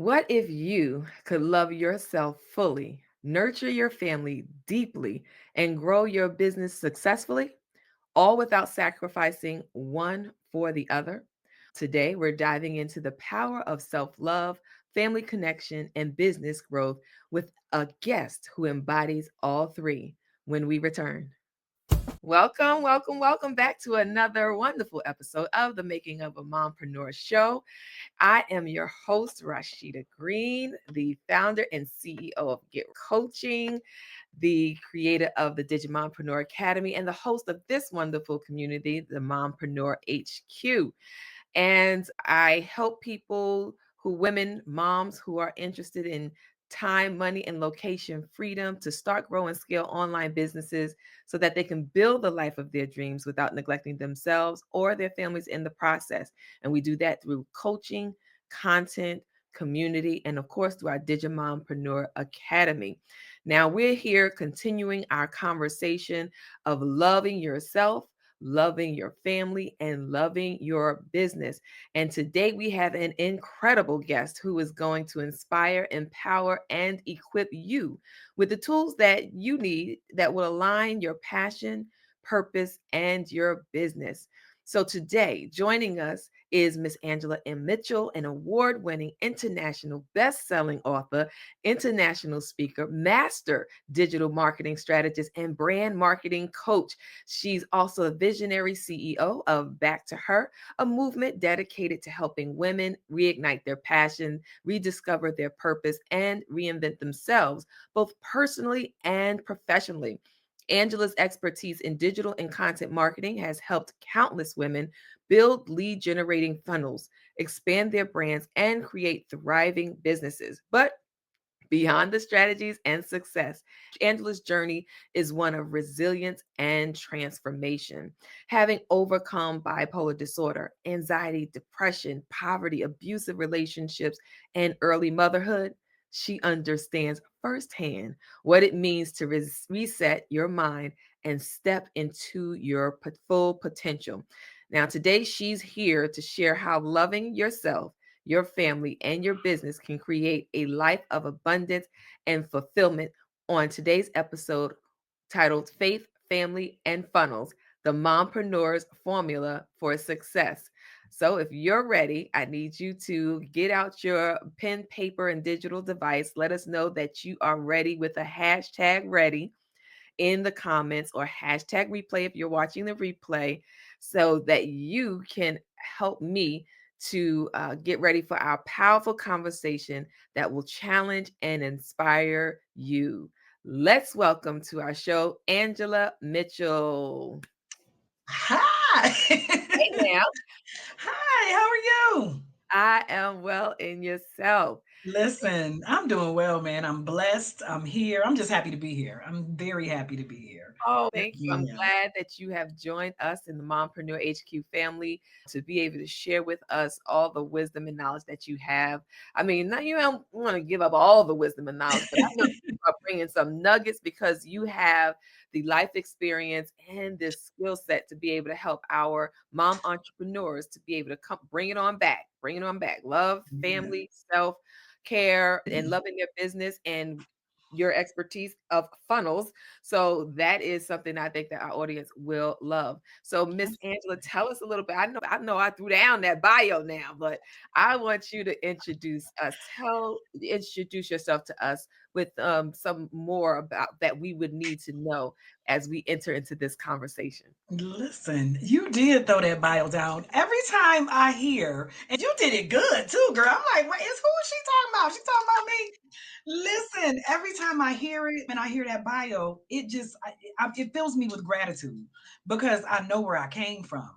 What if you could love yourself fully, nurture your family deeply, and grow your business successfully, all without sacrificing one for the other? Today, we're diving into the power of self love, family connection, and business growth with a guest who embodies all three when we return. Welcome, welcome, welcome back to another wonderful episode of the Making of a Mompreneur show. I am your host, Rashida Green, the founder and CEO of Get Coaching, the creator of the Digimompreneur Academy, and the host of this wonderful community, the Mompreneur HQ. And I help women, moms who are interested in time, money, and location freedom to start, grow, and scale online businesses so that they can build the life of their dreams without neglecting themselves or their families in the process. And we do that through coaching, content, community, and of course, through our Digimompreneur Academy. Now, we're here continuing our conversation of loving yourself, loving your family, and loving your business. And today we have an incredible guest who is going to inspire, empower, and equip you with the tools that you need that will align your passion, purpose, and your business. So today, joining us is Miss Angela M. Mitchell, an award-winning international best-selling author, international speaker, master digital marketing strategist, and brand marketing coach. She's also a visionary CEO of Back to Her, a movement dedicated to helping women reignite their passion, rediscover their purpose, and reinvent themselves, both personally and professionally. Angela's expertise in digital and content marketing has helped countless women build lead generating funnels, expand their brands, and create thriving businesses. But beyond the strategies and success, Angela's journey is one of resilience and transformation. Having overcome bipolar disorder, anxiety, depression, poverty, abusive relationships, and early motherhood, she understands firsthand what it means to reset your mind and step into your full potential. Now, today she's here to share how loving yourself, your family, and your business can create a life of abundance and fulfillment on today's episode titled Faith, Family, and Funnels, the Mompreneur's Formula for Success. So if you're ready, I need you to get out your pen, paper, and digital device. Let us know that you are ready with a hashtag ready in the comments or hashtag replay if you're watching the replay so that you can help me to get ready for our powerful conversation that will challenge and inspire you. Let's welcome to our show, Angela Mitchell. Hi. Hey now, Hi, how are you? I am well in yourself. Listen, I'm doing well, man. I'm blessed. I'm here. I'm just happy to be here. I'm very happy to be here. Oh, I thank you. I'm really am. glad that you have joined us in the Mompreneur HQ family to be able to share with us all the wisdom and knowledge that you have. I mean, now you don't want to give up all the wisdom and knowledge, but I know you are bringing some nuggets because you have the life experience and this skill set to be able to help our mom entrepreneurs to be able to come bring it on back. Love, Yeah. family, self care, and loving their business and your expertise of funnels, so that is something I think that our audience will love. So Miss Angela, tell us a little bit. I know I threw down that bio now, but I want you to introduce us. Introduce yourself to us with some more about that we would need to know as we enter into this conversation. Listen, you did throw that bio down. Every time I hear, and you did it good too, girl. I'm like, what is who is she talking about? She talking about me? Listen, every time I hear it and I hear that bio, it fills me with gratitude because I know where I came from.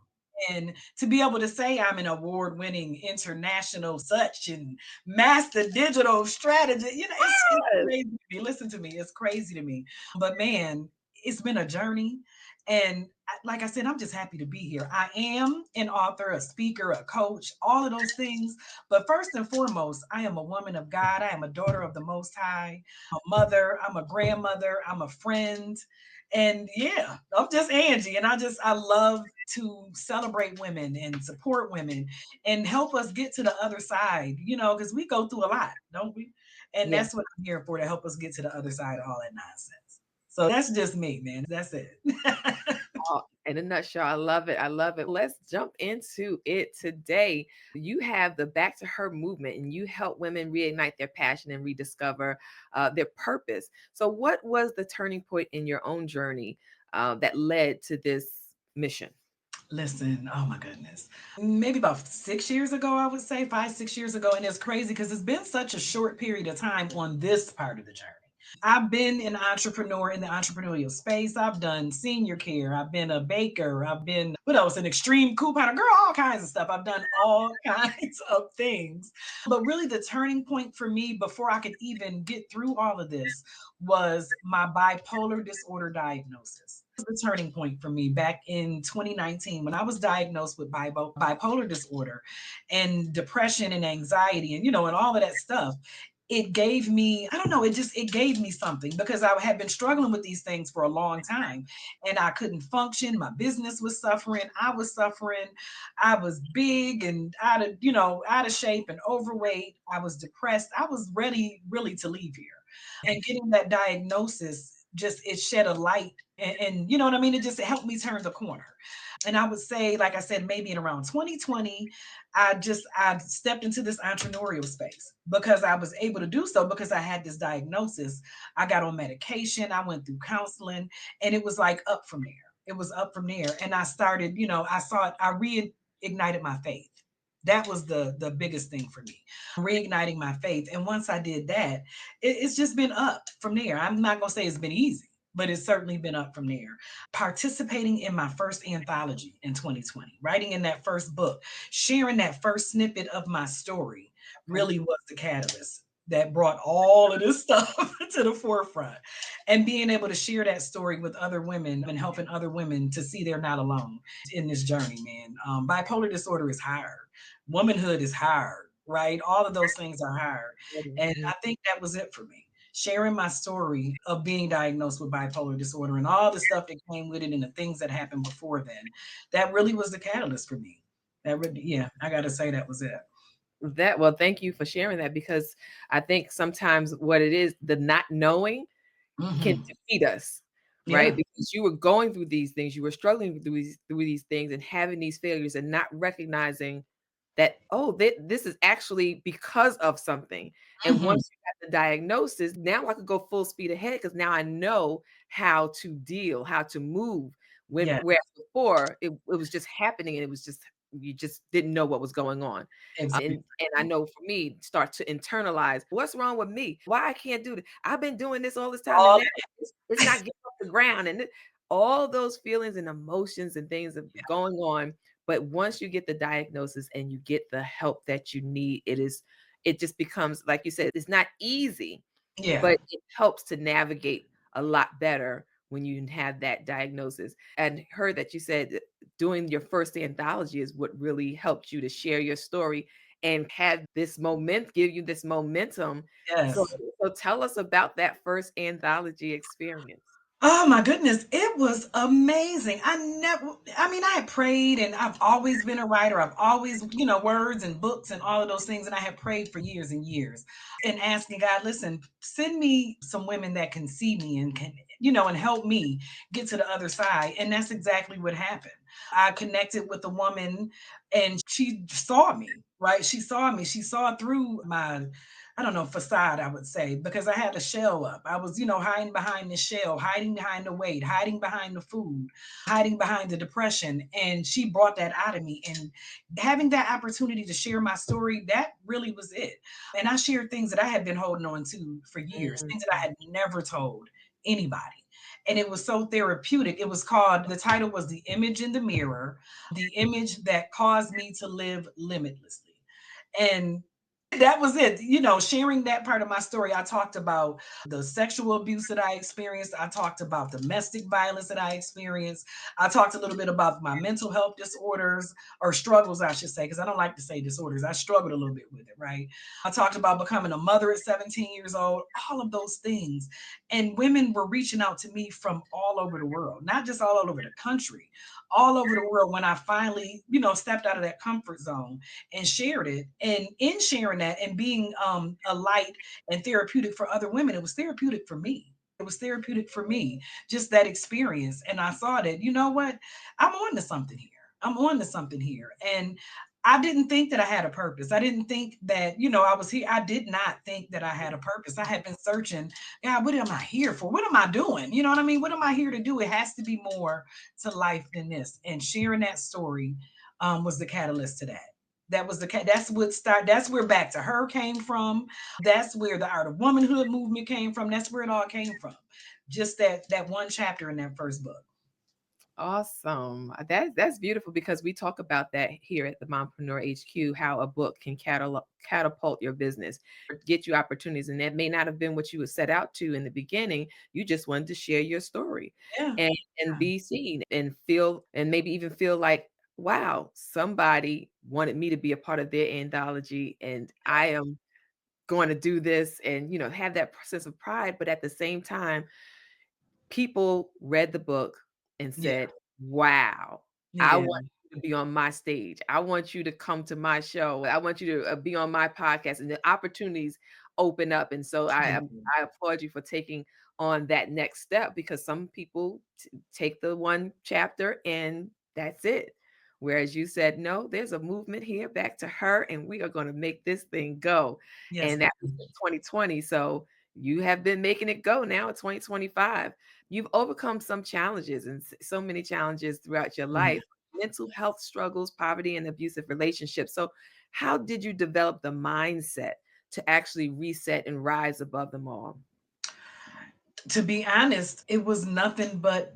And to be able to say I'm an award-winning international such and master digital strategist, it's Yes. crazy to me. Listen to me, it's crazy to me. But man, it's been a journey. And like I said, I'm just happy to be here. I am an author, a speaker, a coach, all of those things. But first and foremost, I am a woman of God. I am a daughter of the Most High, a mother, I'm a grandmother, I'm a friend. And yeah, I'm just Angie. And I love to celebrate women and support women and help us get to the other side, because we go through a lot, don't we? And Yeah. that's what I'm here for, to help us get to the other side of all that nonsense. So that's just me, man. That's it. Oh, in a nutshell, I love it. I love it. Let's jump into it today. You have the Back to Her movement, and you help women reignite their passion and rediscover their purpose. So, what was the turning point in your own journey that led to this mission? Listen, oh my goodness. Maybe about 6 years ago, I would say 5, 6 years ago. And it's crazy because it's been such a short period of time on this part of the journey. I've been an entrepreneur in the entrepreneurial space. I've done senior care. I've been a baker. I've been, what else? An extreme couponer, girl, all kinds of stuff. I've done all kinds of things. But really, the turning point for me before I could even get through all of this was my bipolar disorder diagnosis. The turning point for me back in 2019 when I was diagnosed with bipolar disorder and depression and anxiety and all of that stuff. It gave me, I don't know, it gave me something because I had been struggling with these things for a long time and I couldn't function. My business was suffering. I was suffering. I was big and out of shape and overweight. I was depressed. I was ready really to leave here. And getting that diagnosis just it shed a light and you know what I mean? It helped me turn the corner. And I would say, like I said, maybe in around 2020, I stepped into this entrepreneurial space because I was able to do so because I had this diagnosis. I got on medication, I went through counseling, and it was like up from there. It was up from there. And I started, I saw it, I reignited my faith. That was the biggest thing for me, reigniting my faith. And once I did that, it's just been up from there. I'm not gonna say it's been easy, but it's certainly been up from there. Participating in my first anthology in 2020, writing in that first book, sharing that first snippet of my story Okay. really was the catalyst that brought all of this stuff to the forefront. And being able to share that story with other women and helping other women to see they're not alone in this journey, man. Bipolar disorder is hard. Womanhood is hard, right? All of those things are hard. And Mhm. I think that was it for me, sharing my story of being diagnosed with bipolar disorder and all the stuff that came with it and the things that happened before then. That really was the catalyst for me. That really, yeah, I got to say that was it. Well, thank you for sharing that because I think sometimes what it is, the not knowing can Hmm. defeat us, right? Yeah. Because you were going through these things, you were struggling through these things and having these failures and not recognizing that, oh, this is actually because of something. And Hmm. once you got the diagnosis, now I could go full speed ahead because now I know how to deal, how to move. Yeah. Whereas before it was just happening and it was just you just didn't know what was going on. Exactly. And I know for me, start to internalize what's wrong with me, why I can't do this. I've been doing this all this time, and All now it's not getting off the ground. And all those feelings and emotions and things are going on. But once you get the diagnosis and you get the help that you need, it just becomes, like you said, it's not easy, yeah. but it helps to navigate a lot better when you have that diagnosis. And heard that you said that doing your first anthology is what really helped you to share your story and have this give you this momentum. So, Yes. so tell us about that first anthology experience. Oh my goodness, it was amazing. I mean, I had prayed and I've always been a writer. I've always, words and books and all of those things. And I had prayed for years and years and asking God, listen, send me some women that can see me and can, and help me get to the other side. And that's exactly what happened. I connected with a woman and she saw me, right? She saw me. She saw through my, I don't know, facade, I would say, because I had a shell up. I was, hiding behind the shell, hiding behind the weight, hiding behind the food, hiding behind the depression. And she brought that out of me. And having that opportunity to share my story, that really was it. And I shared things that I had been holding on to for years, things that I Mhm. had never told anybody. And it was so therapeutic. It was called, the title was The Image in the Mirror, the image that caused me to live limitlessly. And That was it. Sharing that part of my story, I talked about the sexual abuse that I experienced. I talked about domestic violence that I experienced. I talked a little bit about my mental health disorders or struggles, I should say, because I don't like to say disorders. I struggled a little bit with it, right? I talked about becoming a mother at 17 years old, all of those things. And women were reaching out to me from all over the world, not just all over the country, all over the world when I finally, stepped out of that comfort zone and shared it. And in sharing that and being a light and therapeutic for other women, it was therapeutic for me. It was therapeutic for me, just that experience. And I saw that, you know what? I'm on to something here. I'm on to something here. And I didn't think that I had a purpose. I didn't think that, I was here. I did not think that I had a purpose. I had been searching, God, what am I here for? What am I doing? You know what I mean? What am I here to do? It has to be more to life than this. And sharing that story was the catalyst to that. That's what start. That's where Back to Her came from. That's where the Art of Womanhood movement came from. That's where it all came from. Just that one chapter in that first book. Awesome. That's beautiful because we talk about that here at the Mompreneur HQ, how a book can catapult your business, get you opportunities. And that may not have been what you were set out to in the beginning. You just wanted to share your story Yeah, and yeah, be seen and feel, and maybe even feel like, wow, somebody wanted me to be a part of their anthology and I am going to do this and, have that sense of pride. But at the same time, people read the book and yeah, said, "Wow, I yeah, want you to be on my stage. I want you to come to my show. I want you to be on my podcast." And the opportunities open up. And so yeah, I applaud you for taking on that next step because some people take the one chapter and that's it. Whereas you said, no, there's a movement here, Back to Her, and we are going to make this thing go. yes, And that was ma'am. in 2020. So you have been making it go now in 2025. You've overcome some challenges and so many challenges throughout your Oh, yeah. life, mental health struggles, poverty, and abusive relationships. So, how did you develop the mindset to actually reset and rise above them all? To be honest, it was nothing but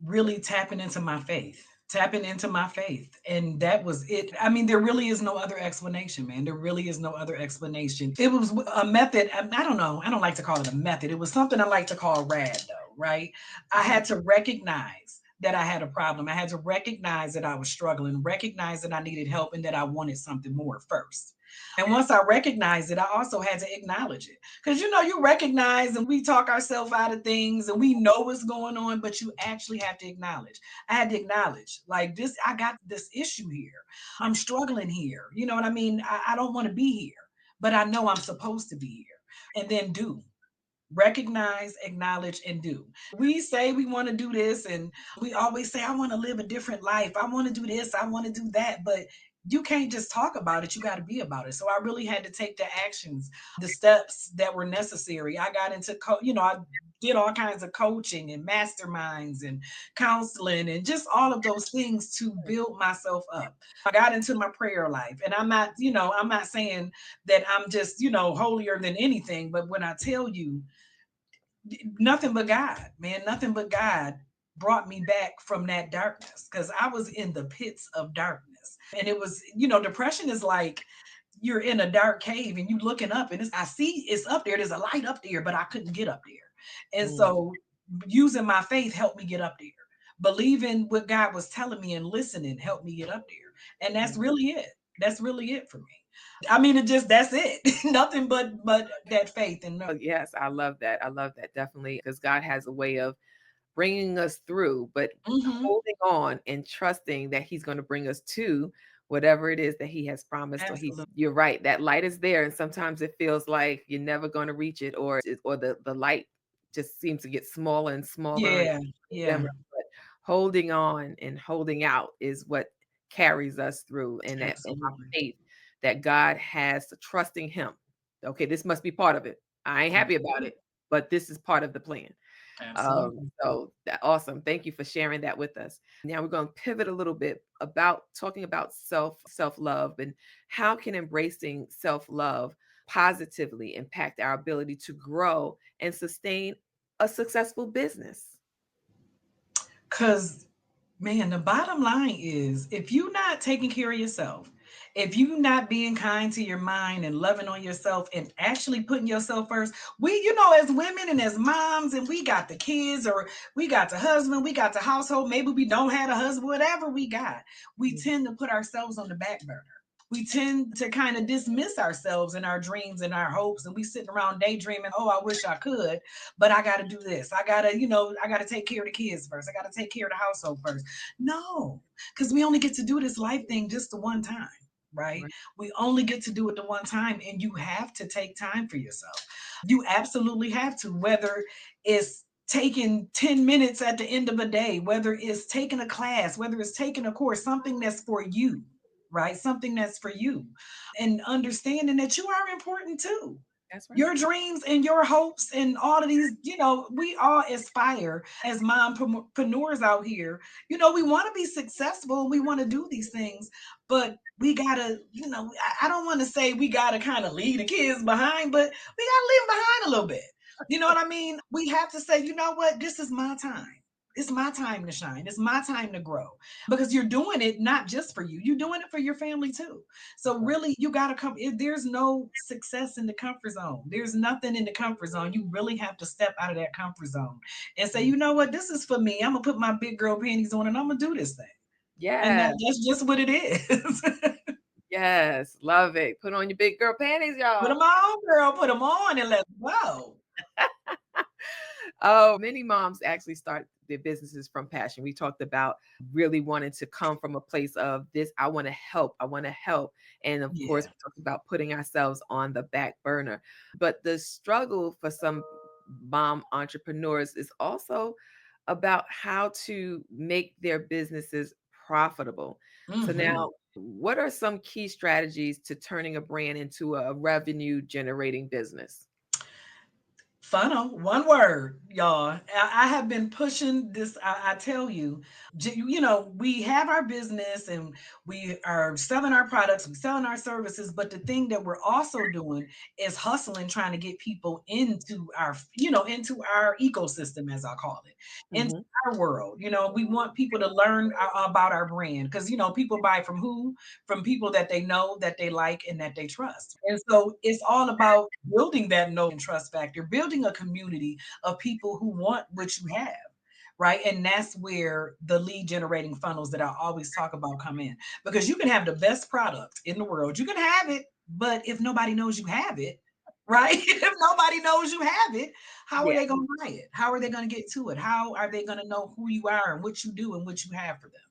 really tapping into my faith. Tapping into my faith. And that was it. I mean, there really is no other explanation, man. There really is no other explanation. It was a method. I don't know. I don't like to call it a method. It was something I like to call RAD, though, right? I had to recognize that I had a problem. I had to recognize that I was struggling, recognize that I needed help and that I wanted something more first. And once I recognized it, I also had to acknowledge it. Because you recognize and we talk ourselves out of things and we know what's going on, but you actually have to acknowledge. I had to acknowledge, like, this, I got this issue here. I'm struggling here. You know what I mean? I don't want to be here, but I know I'm supposed to be here. And then do. Recognize, acknowledge, and do. We say we want to do this, and we always say, I want to live a different life. I want to do this. I want to do that. But you can't just talk about it. You got to be about it. So I really had to take the actions, the steps that were necessary. I got into, I did all kinds of coaching and masterminds and counseling and just all of those things to build myself up. I got into my prayer life. And I'm not saying that I'm just, holier than anything. But when I tell you, nothing but God, man, nothing but God brought me back from that darkness because I was in the pits of darkness. And it was, depression is like you're in a dark cave and you looking up and I see it's up there. There's a light up there, but I couldn't get up there. And Mm, so using my faith helped me get up there. Believing what God was telling me and listening helped me get up there. And that's mm. really it. That's really it for me. I mean, that's it. Nothing but that faith and Oh, yes, I love that. I love that definitely because God has a way of bringing us through, but hmm holding on and trusting that he's going to bring us to whatever it is that he has promised or absolutely. you're right, that light is there and sometimes it feels like you're never going to reach it or the light just seems to get smaller and smaller and Yeah, yeah, dimmer, but holding on and holding out is what carries us through and our absolutely. faith that God has to trusting him. Okay, this must be part of it. I ain't happy about Absolutely. it, but this is part of the plan. Absolutely. So that awesome. Thank you for sharing that with us. Now we're going to pivot a little bit about talking about self-love and how can embracing self-love positively impact our ability to grow and sustain a successful business. Because, man, the bottom line is if you're not taking care of yourself, If you not being kind to your mind and loving on yourself and actually putting yourself first, as women and as moms, and we got the kids or we got the husband, we got the household, maybe we don't have a husband, whatever we got, we Mm. tend to put ourselves on the back burner. We tend to kind of dismiss ourselves and our dreams and our hopes, and we sitting around daydreaming, oh, I wish I could, but I got to do this. I got to take care of the kids first. I got to take care of the household first. No, because we only get to do this life thing just the one time, right? Right. We only get to do it the one time, and you have to take time for yourself. You absolutely have to, whether it's taking 10 minutes at the end of a day, whether it's taking a class, whether it's taking a course, something that's for you, right? Something that's for you. And understanding that you are important too. That's right. Your dreams and your hopes and all of these, we all aspire as mompreneurs out here. We want to be successful. We want to do these things, but we gotta, I don't want to say we gotta kind of leave the kids behind, but we gotta leave them behind a little bit. You know what I mean? We have to say, you know what? This is my time. It's my time to shine. It's my time to grow because you're doing it not just for you, you're doing it for your family too. So Right. really, you got to come. There's no success in the comfort zone. There's nothing in the comfort zone. You really have to step out of that comfort zone and say, Mm. you know what, this is for me. I'm gonna put my big girl panties on and I'm gonna do this thing. And Yes. that's just what it is. Yes. Love it. Put on your big girl panties, Put y'all. them on, girl. Put them on and let's go. Oh, many moms actually start their businesses from passion. We talked about really wanting to come from a place of this, I want to help. I want to help. And of course, Yeah. we talked about putting ourselves on the back burner. But the struggle for some mom entrepreneurs is also about how to make their businesses profitable. So Hmm. now, what are some key strategies to turning a brand into a revenue generating business? Funnel, one word, y'all. I have been pushing this. I tell you, we have our business and we are selling our products, we're selling our services. But the thing that we're also doing is hustling, trying to get people into our ecosystem, as I call it, into Mhm. our world. We want people to learn about our brand because, people buy from who? From people that they know, that they like, and that they trust. And so it's all about building that know and trust factor, building a community of people who want what you have. Right. And that's where the lead generating funnels that I always talk about come in because you can have the best product in the world. You can have it, but if nobody knows you have it, right? If nobody knows you have it, how are Yeah. they going to buy it? How are they going to get to it? How are they going to know who you are and what you do and what you have for them?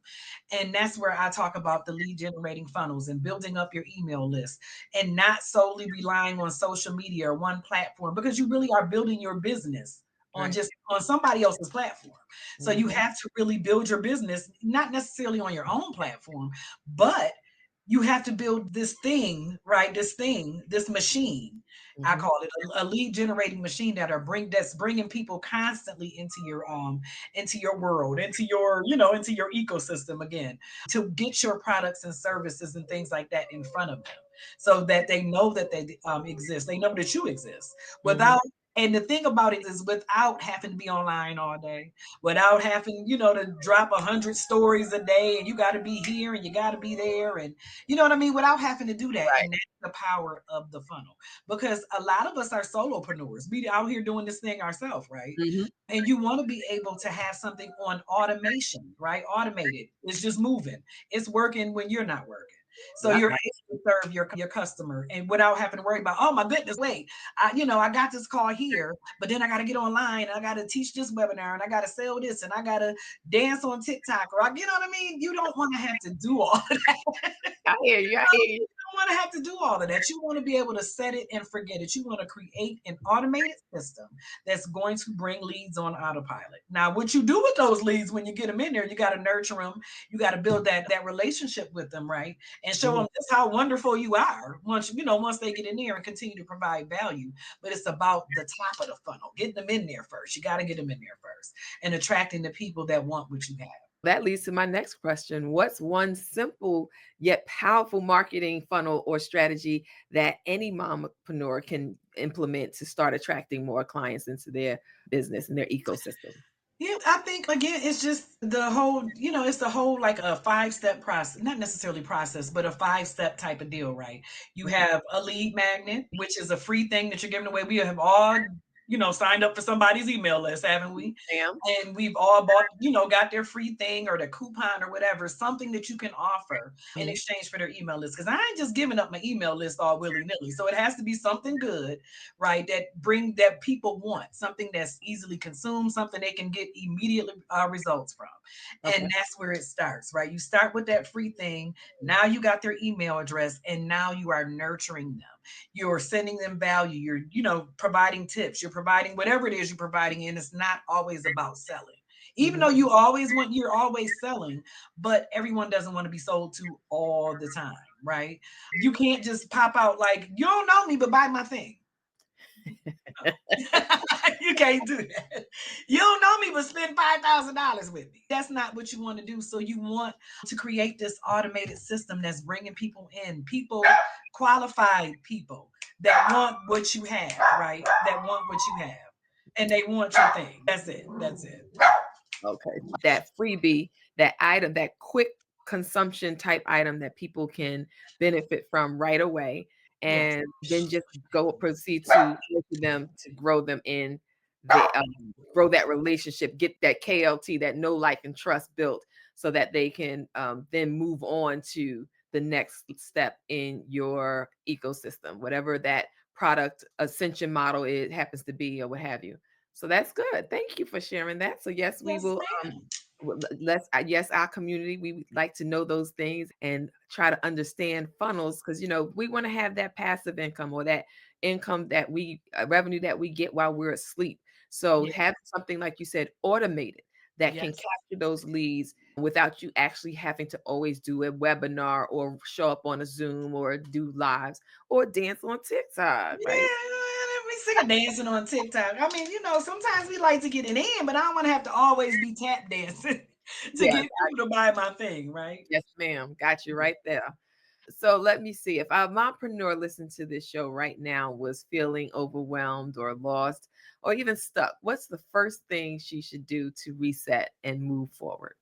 And that's where I talk about the lead generating funnels and building up your email list and not solely relying on social media or one platform because you really are building your business on Right. just on somebody else's platform. So you Mhm. have to really build your business, not necessarily on your own platform, but you have to build this thing, right? This machine. I Mhm. call it a lead generating machine that's bringing people constantly into your world, into your ecosystem again, to get your products and services and things like that in front of them so that they know that they exist. They know that you exist Mhm. without, and the thing about it is without having to be online all day, without having, to drop 100 stories a day and you got to be here and you got to be there. And you know what I mean? Without having to do that. Right. And that's the power of the funnel because a lot of us are solopreneurs. We out here doing this thing ourselves, right? Mhm. And you want to be able to have something on automation, right? Automated. It's just moving. It's working when you're not working. So Yep. you're able to serve your customer and without having to worry about, oh my goodness, wait, I got this call here, but then I got to get online and I got to teach this webinar and I got to sell this and I got to dance on TikTok or you know what I mean? You don't want to have to do all I hear you. I hear you. don't want to have to do all of that. You want to be able to set it and forget it. You want to create an automated system that's going to bring leads on autopilot. Now, what you do with those leads when you get them in there, you got to nurture them. You got to build that relationship with them, right? And show Mhm. them just how wonderful you are once they get in there and continue to provide value. But it's about the top of the funnel, getting them in there first. You got to get them in there first and attracting the people that want what you have. That leads to my next question. What's one simple yet powerful marketing funnel or strategy that any mompreneur can implement to start attracting more clients into their business and their ecosystem? Yeah, I think again, it's just the whole, it's the whole like a five-step process, not necessarily process, but a five-step type of deal, right? You Mhm. have a lead magnet, which is a free thing that you're giving away. We have all, signed up for somebody's email list, haven't we? Ma'am. And we've all bought, got their free thing or their coupon or whatever, something that you can offer in Mhm. exchange for their email list. Because I ain't just giving up my email list all willy-nilly. So it has to be something good, right? That people want, something that's easily consumed, something they can get immediately results from. And Okay. that's where it starts, right? You start with that free thing. Now you got their email address, and now you are nurturing them. You're sending them value. You're, providing tips. You're providing whatever it is you're providing, and it's not always about selling. Even though Mhm. you're always selling, but everyone doesn't want to be sold to all the time, right? You can't just pop out like, you don't know me, but buy my thing. No. You can't do that. You don't know me, but spend $5,000 with me. That's not what you want to do. So you want to create this automated system that's bringing people in, people, qualified people that want what you have, right? That want what you have. And they want your thing. That's it. That's it. Okay. That freebie, that item, that quick consumption type item that people can benefit from right away, Yes. and then just go proceed to work with them to grow them in the grow that relationship, get that KLT, that know, like, and trust built so that they can then move on to the next step in your ecosystem, whatever that product ascension model it happens to be or what have you. So that's good. Thank you for sharing that. So yes, we Yes, will ma'am. let's yes, our community, we would like to know those things and try to understand funnels because we want to have that passive income or that income that we revenue that we get while we're asleep. So Yeah. have something like you said automated that can Yes. capture those leads without you actually having to always do a webinar or show up on a Zoom or do lives or dance on TikTok, right? Yeah, we sick of dancing on TikTok. I mean, sometimes we like to get it in, but I don't want to have to always be tap dancing to Yeah, get people to buy my thing, right? yes, ma'am. Got you Yeah. right there. So let me see if our mompreneur listening to this show right now was feeling overwhelmed or lost or even stuck. What's the first thing she should do to reset and move forward?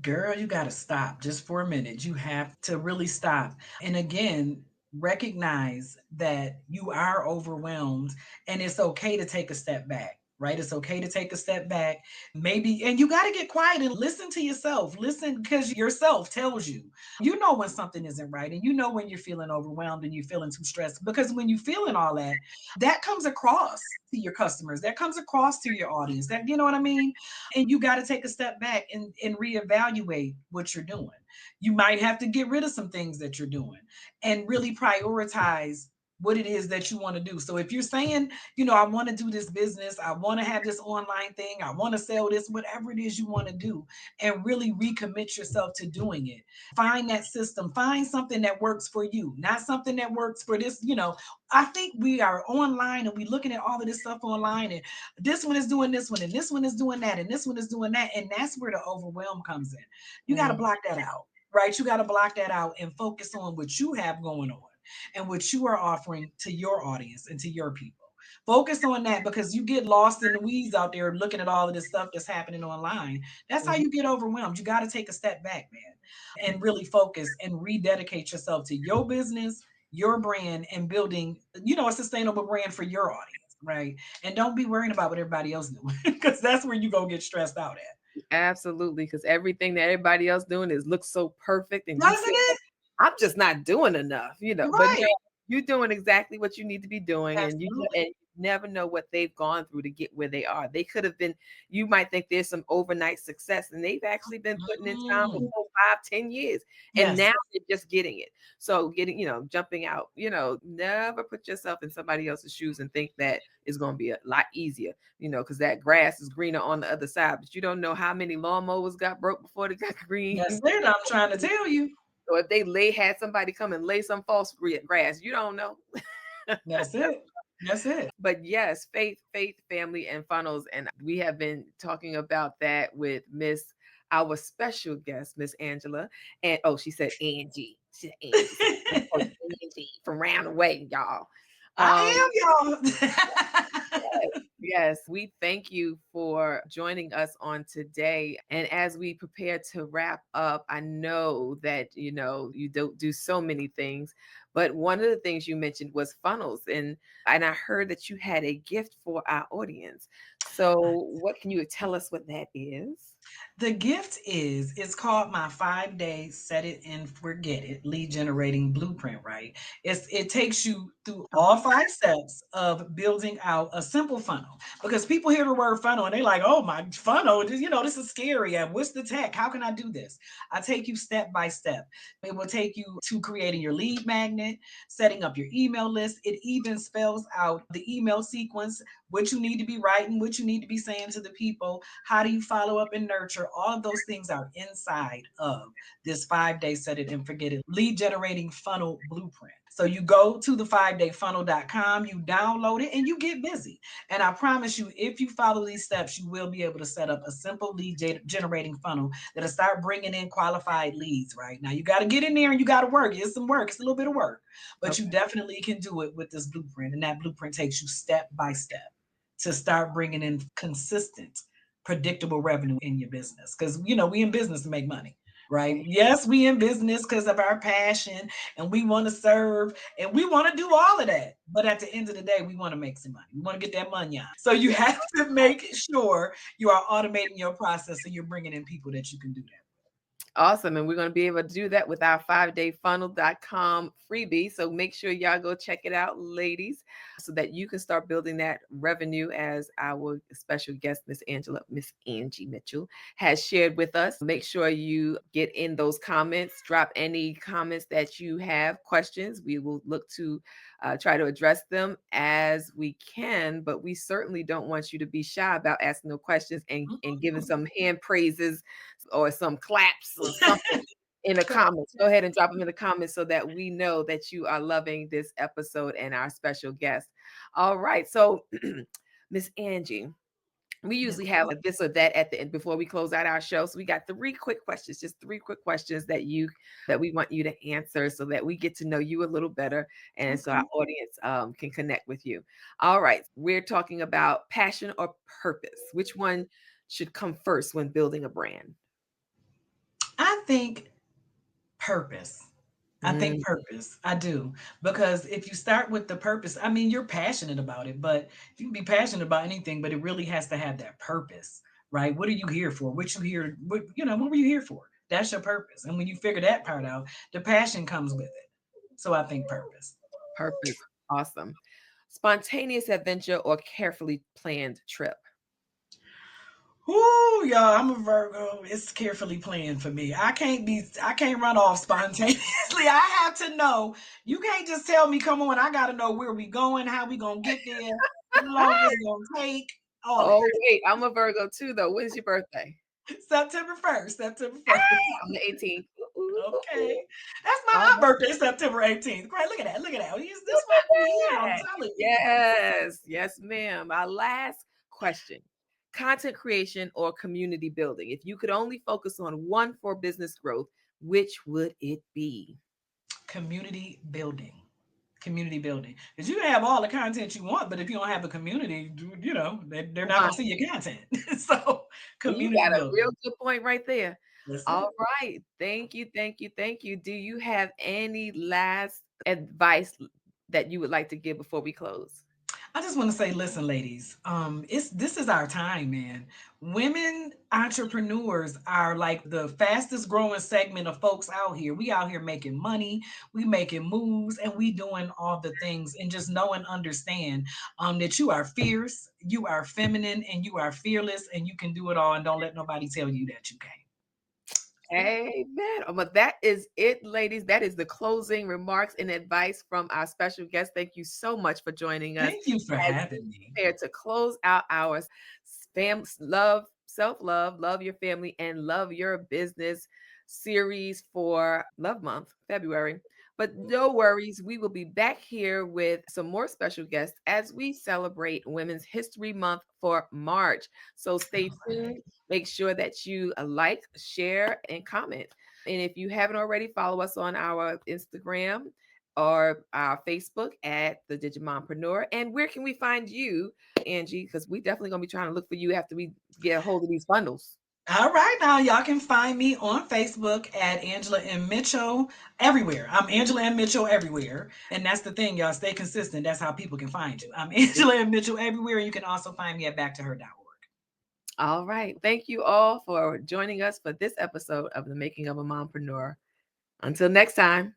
Girl, you got to stop just for a minute. You have to really stop. And again, recognize that you are overwhelmed and it's okay to take a step back. Right? It's okay to take a step back. Maybe, and you got to get quiet and listen to yourself. Listen because yourself tells you. You know when something isn't right, and you know when you're feeling overwhelmed and you're feeling too stressed. Because when you're feeling all that, that comes across to your customers, that comes across to your audience. That, you know what I mean? And you got to take a step back and reevaluate what you're doing. You might have to get rid of some things that you're doing and really prioritize what it is that you want to do. So if you're saying, I want to do this business, I want to have this online thing, I want to sell this, whatever it is you want to do, and really recommit yourself to doing it. Find that system, find something that works for you, not something that works for this. I think we are online and we looking at all of this stuff online, and this one is doing this one, and this one is doing that, and this one is doing that. And that's where the overwhelm comes in. You got to Mhm, block that out, right? You got to block that out and focus on what you have going on and what you are offering to your audience and to your people. Focus on that because you get lost in the weeds out there looking at all of this stuff that's happening online. That's how mhm, you get overwhelmed. You got to take a step back, man, and really focus and rededicate yourself to your business, your brand, and building, a sustainable brand for your audience, right? And don't be worrying about what everybody else doing because that's where you go get stressed out at. absolutely, because everything that everybody else doing is looks so perfect, and you Doesn't feel it? like I'm just not doing enough. But no, Right. you're doing exactly what you need to be doing, and Absolutely. you never know what they've gone through to get where they are. They could have been. You might think there's some overnight success, and they've actually been putting in time for Mm. 5, 10 years, and Yes. now they're just getting it. So jumping out. Never put yourself in somebody else's shoes and think that it's going to be a lot easier. Because that grass is greener on the other side, but you don't know how many lawnmowers got broke before they got green. That's it. I'm trying to tell you. Or if had somebody come and lay some false grass, you don't know. That's it. That's it. But yes, faith, family, and funnels. And we have been talking about that with our special guest, Miss Angela. And oh, she said Angie. She said Angie. So Angie from round away, y'all. Um, I am, y'all. Yes, yes. We thank you for joining us on today. And as we prepare to wrap up, I know that you don't do so many things, but one of the things you mentioned was funnels, and I heard that you had a gift for our audience. So, what can you tell us what that is? The gift is, it's called my 5 day set it and forget it lead generating blueprint, right? It takes you through all Okay. 5 steps of building out a simple funnel. Because people hear the word funnel and they like, oh my funnel, this is scary. And what's the tech? How can I do this? I take you step by step. It will take you to creating your lead magnet, setting up your email list. It even spells out the email sequence, what you need to be writing, what you need to be saying to the people, how do you follow up and nurture. All of those things are inside of this 5 day set it and forget it lead generating funnel blueprint. So you go to the 5dayfunnel.com, you download it, and you get busy. And I promise you, if you follow these steps, you will be able to set up a simple lead generating funnel that'll start bringing in qualified leads. Right now, you got to get in there and you got to work. It's some work. It's a little bit of work, but you Okay. definitely can do it with this blueprint. And that blueprint takes you step by step to start bringing in consistent, predictable revenue in your business. Because, we in business to make money, right? Right. Yes, we in business because of our passion and we want to serve and we want to do all of that. But at the end of the day, we want to make some money. We want to get that money on. So you Yeah. have to make sure you are automating your process so you're bringing in people that you can do that. Awesome. And we're going to be able to do that with our 5dayfunnel.com freebie. So make sure y'all go check it out, ladies, so that you can start building that revenue as our special guest, Miss Angie Mitchell, has shared with us. Make sure you get in those comments, drop any comments that you have, questions. We will look to try to address them as we can, but we certainly don't want you to be shy about asking no questions and giving some hand praises or some claps or something in the comments. Go ahead and drop them in the comments so that we know that you are loving this episode and our special guest. All right. So, Miss Angie, we Yes. usually have a this or that at the end before we close out our show. So we got three quick questions, just three quick questions that we want you to answer so that we get to know you a little better and so our Okay. audience can connect with you. All right. We're talking about passion or purpose. Which one should come first when building a brand? I think purpose. I think Mm, purpose. I do. Because if you start with the purpose, I mean, you're passionate about it, but you can be passionate about anything, but it really has to have that purpose, right? What are you here for? What were you here for? That's your purpose. And when you figure that part out, the passion comes with it. So I think purpose. purpose. Awesome. Spontaneous adventure or carefully planned trip? Ooh, y'all, I'm a Virgo. It's carefully planned for me. I can't run off spontaneously. I have to know. You can't just tell me, come on, I gotta know where we going, how we gonna get there, how long it's gonna take, all that. Oh, wait, I'm a Virgo too, though. When's your birthday? September 1st, September Hey, 1st. I'm the 18th. Ooh, ooh, ooh, Okay. ooh. That's my All aunt right. birthday, September 18th. Great, look at that, look at that. This Look why we at here, I'm that. telling you. Yes. Yes, ma'am. Our last question. Content creation or community building? If you could only focus on one for business growth, which would it be? Community building. Community building. Because you can have all the content you want, but if you don't have a community, they're not going to see your content. So, You community got a real building. good point right there. That's it. All right. Thank you. Thank you. Thank you. Do you have any last advice that you would like to give before we close? I just want to say, listen, ladies, it's this is our time, man. Women entrepreneurs are like the fastest growing segment of folks out here. We out here making money, we making moves, and we doing all the things. And just know and understand that you are fierce, you are feminine, and you are fearless, and you can do it all. And don't let nobody tell you that you can't. It. Amen. But that is it, ladies. That is the closing remarks and advice from our special guest. Thank you so much for joining us Thank you for as we having me. prepare to close out our love, self-love, love your family, and love your business series for Love Month, February. But no worries, we will be back here with some more special guests as we celebrate Women's History Month for March. So stay All right. tuned. Make sure that you like, share, and comment. And if you haven't already, follow us on our Instagram or our Facebook at the Digimompreneur. And where can we find you, Angie? Because we definitely gonna be trying to look for you after we get a hold of these bundles. All right, now y'all can find me on Facebook at Angela M. Mitchell everywhere. I'm Angela M. Mitchell everywhere. And that's the thing, y'all. Stay consistent. That's how people can find you. I'm Angela M. Mitchell everywhere. And you can also find me at backtoher.org. All right. Thank you all for joining us for this episode of The Making of a Mompreneur. Until next time.